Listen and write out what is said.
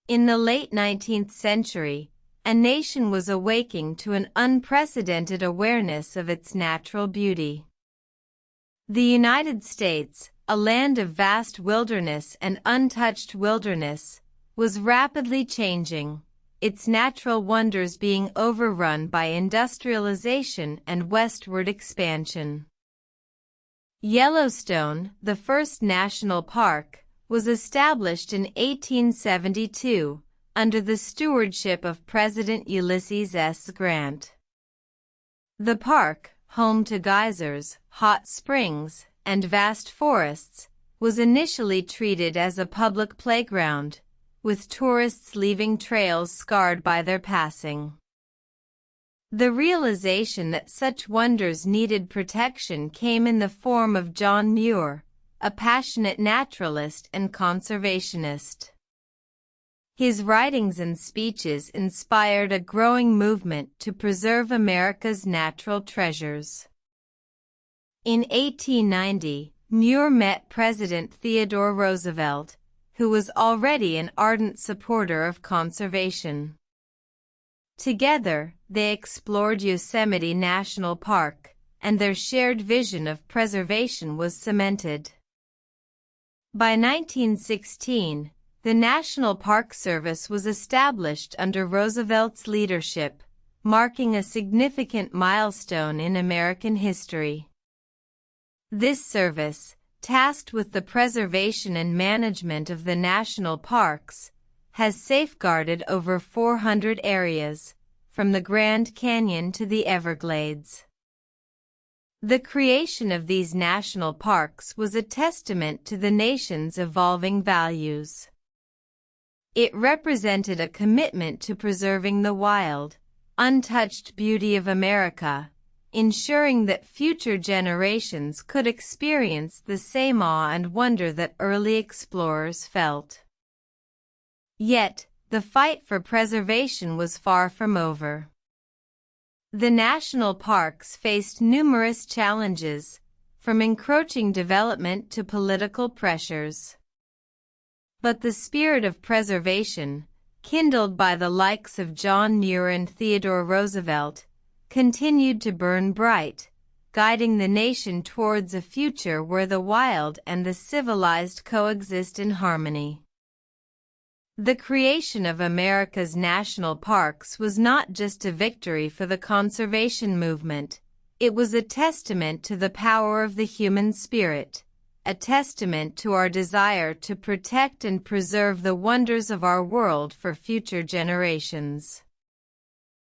In the late 19th century, a nation was awaking to an unprecedented awareness of its natural beauty. The United States, a land of vast wilderness and untouched wilderness, was rapidly changing, its natural wonders being overrun by industrialization and westward expansion. Yellowstone, the first national park, was established in 1872 under the stewardship of President Ulysses S. Grant. The park, home to geysers, hot springs, and vast forests, was initially treated as a public playground, with tourists leaving trails scarred by their passing. The realization that such wonders needed protection came in the form of John Muir, a passionate naturalist and conservationist. His writings and speeches inspired a growing movement to preserve America's natural treasures. In 1890, Muir met President Theodore Roosevelt, who was already an ardent supporter of conservation. Together, they explored Yosemite National Park, and their shared vision of preservation was cemented. By 1916, the National Park Service was established under Roosevelt's leadership, marking a significant milestone in American history. This service, tasked with the preservation and management of the national parks, has safeguarded over 400 areas, from the Grand Canyon to the Everglades. The creation of these national parks was a testament to the nation's evolving values. It represented a commitment to preserving the wild, untouched beauty of America, ensuring that future generations could experience the same awe and wonder that early explorers felt. Yet, the fight for preservation was far from over. The national parks faced numerous challenges, from encroaching development to political pressures. But the spirit of preservation, kindled by the likes of John Muir and Theodore Roosevelt, continued to burn bright, guiding the nation towards a future where the wild and the civilized coexist in harmony. The creation of America's national parks was not just a victory for the conservation movement, it was a testament to the power of the human spirit, a testament to our desire to protect and preserve the wonders of our world for future generations.